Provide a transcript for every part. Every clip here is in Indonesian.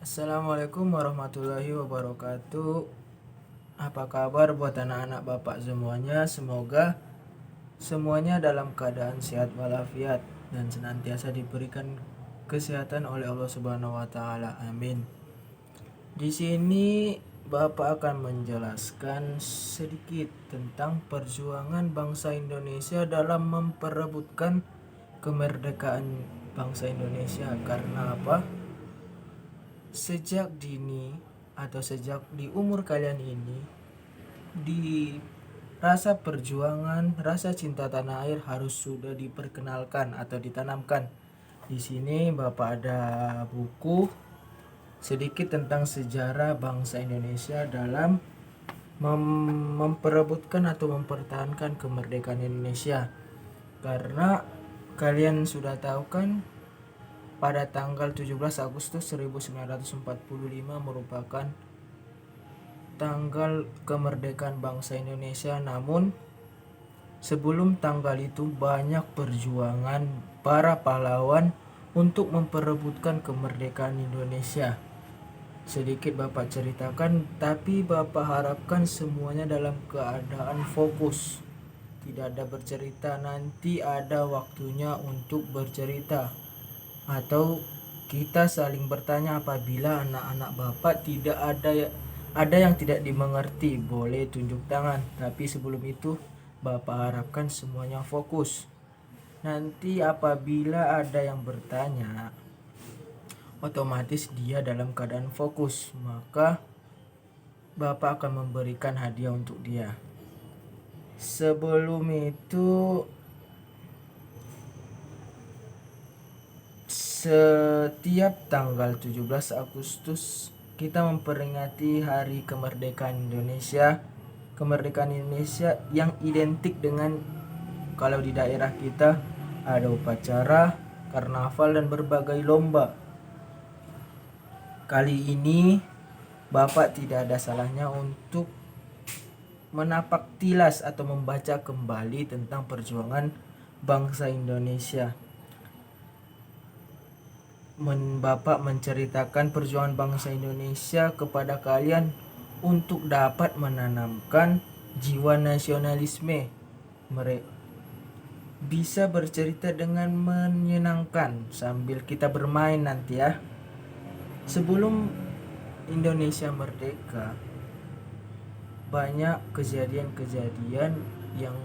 Assalamualaikum warahmatullahi wabarakatuh. Apa kabar buat anak-anak bapak semuanya? Semoga semuanya dalam keadaan sehat walafiat dan senantiasa diberikan kesehatan oleh Allah Subhanahu wa taala. Amin. Di sini Bapak akan menjelaskan sedikit tentang perjuangan bangsa Indonesia dalam memperebutkan kemerdekaan bangsa Indonesia. Karena apa? Sejak dini atau sejak di umur kalian ini, di rasa perjuangan, rasa cinta tanah air harus sudah diperkenalkan atau ditanamkan. Di sini Bapak ada buku sedikit tentang sejarah bangsa Indonesia dalam memperebutkan atau mempertahankan kemerdekaan Indonesia. Karena kalian sudah tahu kan, pada tanggal 17 Agustus 1945 merupakan tanggal kemerdekaan bangsa Indonesia. Namun sebelum tanggal itu banyak perjuangan para pahlawan untuk memperebutkan kemerdekaan Indonesia. Sedikit Bapak ceritakan, tapi Bapak harapkan semuanya dalam keadaan fokus. Tidak ada bercerita, nanti ada waktunya untuk bercerita. Atau kita saling bertanya apabila anak-anak Bapak tidak ada yang tidak dimengerti, boleh tunjuk tangan. Tapi sebelum itu Bapak harapkan semuanya fokus. Nanti apabila ada yang bertanya, otomatis dia dalam keadaan fokus, maka Bapak akan memberikan hadiah untuk dia. Sebelum itu, setiap tanggal 17 Agustus kita memperingati Hari Kemerdekaan Indonesia. Kemerdekaan Indonesia yang identik dengan, kalau di daerah kita ada upacara, karnaval dan berbagai lomba. Kali ini Bapak tidak ada salahnya untuk menapak tilas atau membaca kembali tentang perjuangan bangsa Indonesia. Bapak menceritakan perjuangan bangsa Indonesia kepada kalian untuk dapat menanamkan jiwa nasionalisme. Mereka bisa bercerita dengan menyenangkan sambil kita bermain nanti ya. Sebelum Indonesia merdeka, banyak kejadian-kejadian yang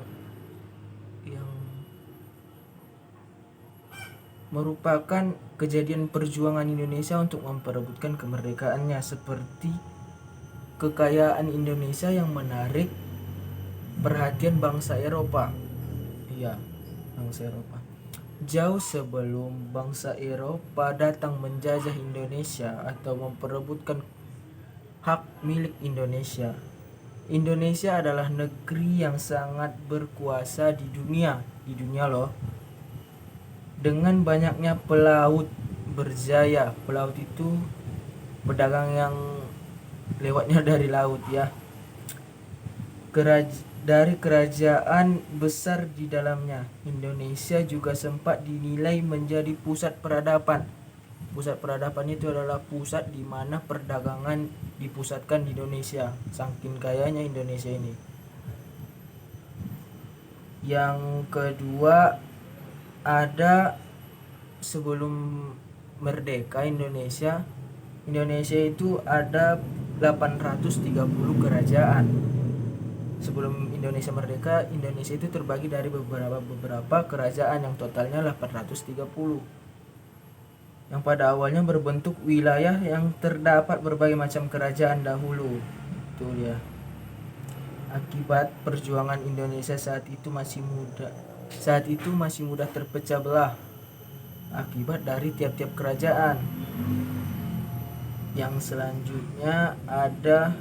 merupakan kejadian perjuangan Indonesia untuk memperebutkan kemerdekaannya, seperti kekayaan Indonesia yang menarik perhatian bangsa Eropa. Iya, bangsa Eropa. Jauh sebelum bangsa Eropa datang menjajah Indonesia atau memperebutkan hak milik Indonesia, Indonesia adalah negeri yang sangat berkuasa di dunia loh. Dengan banyaknya pelaut berjaya, pelaut itu pedagang yang lewatnya dari laut ya. Dari kerajaan besar di dalamnya, Indonesia juga sempat dinilai menjadi pusat peradaban. Pusat peradaban itu adalah pusat di mana perdagangan dipusatkan di Indonesia. Saking kayanya Indonesia ini. Yang kedua, ada sebelum merdeka Indonesia itu ada 830 kerajaan. Sebelum Indonesia merdeka, Indonesia itu terbagi dari beberapa kerajaan yang totalnya 830. Yang pada awalnya berbentuk wilayah yang terdapat berbagai macam kerajaan dahulu. Itu dia. Akibat perjuangan Indonesia saat itu masih mudah terpecah belah akibat dari tiap-tiap kerajaan. Yang selanjutnya ada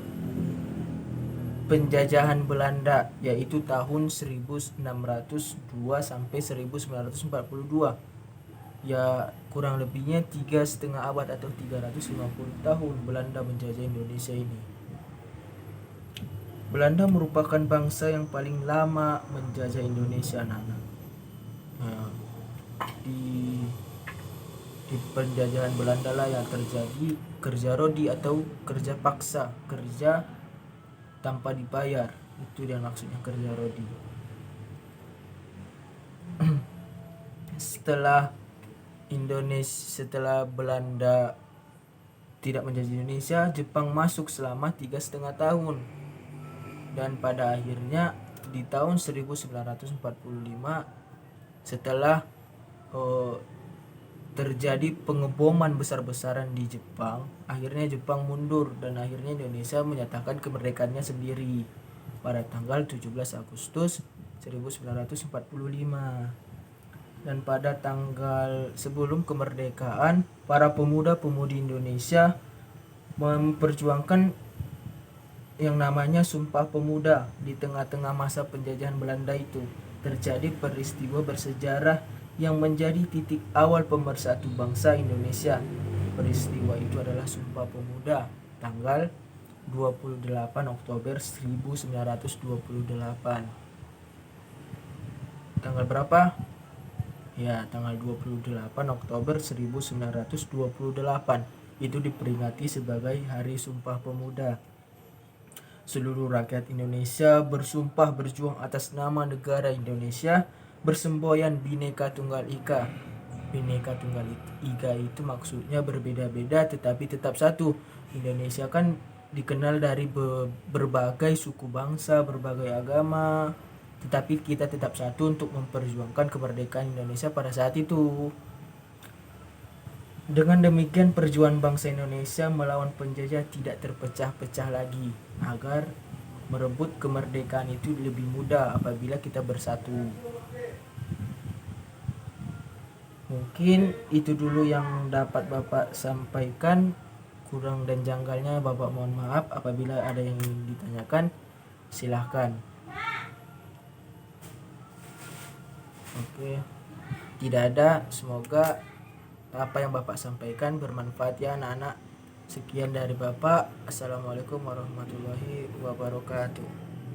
penjajahan Belanda, yaitu tahun 1602 sampai 1942. Ya, kurang lebihnya 3,5 abad atau 350 tahun Belanda menjajah Indonesia ini. Belanda merupakan bangsa yang paling lama menjajah Indonesia, Nana. Nah, Di penjajahan Belanda lah yang terjadi kerja rodi atau kerja paksa, kerja tanpa dibayar. Itu yang maksudnya kerja rodi. Setelah Belanda tidak menjajah Indonesia, Jepang masuk selama 3,5 tahun. Dan pada akhirnya di tahun 1945 setelah terjadi pengeboman besar-besaran di Jepang, akhirnya Jepang mundur dan akhirnya Indonesia menyatakan kemerdekaannya sendiri pada tanggal 17 Agustus 1945. Dan pada tanggal sebelum kemerdekaan, para pemuda-pemudi Indonesia memperjuangkan yang namanya Sumpah Pemuda. Di tengah-tengah masa penjajahan Belanda itu terjadi peristiwa bersejarah yang menjadi titik awal pemersatu bangsa Indonesia. Peristiwa itu adalah Sumpah Pemuda tanggal 28 Oktober 1928. Tanggal berapa? Ya, tanggal 28 Oktober 1928. Itu diperingati sebagai Hari Sumpah Pemuda. Seluruh rakyat Indonesia bersumpah berjuang atas nama negara Indonesia, bersemboyan Bhinneka Tunggal Ika. Bhinneka Tunggal Ika itu maksudnya berbeda-beda tetapi tetap satu. Indonesia kan dikenal dari berbagai suku bangsa, berbagai agama, tetapi kita tetap satu untuk memperjuangkan kemerdekaan Indonesia pada saat itu. Dengan demikian perjuangan bangsa Indonesia melawan penjajah tidak terpecah-pecah lagi, agar merebut kemerdekaan itu lebih mudah apabila kita bersatu. Mungkin itu dulu yang dapat Bapak sampaikan. Kurang dan janggalnya Bapak mohon maaf. Apabila ada yang ingin ditanyakan, silahkan. Oke, tidak ada. Semoga apa yang Bapak sampaikan bermanfaat ya anak-anak. Sekian dari Bapak. Assalamualaikum warahmatullahi wabarakatuh.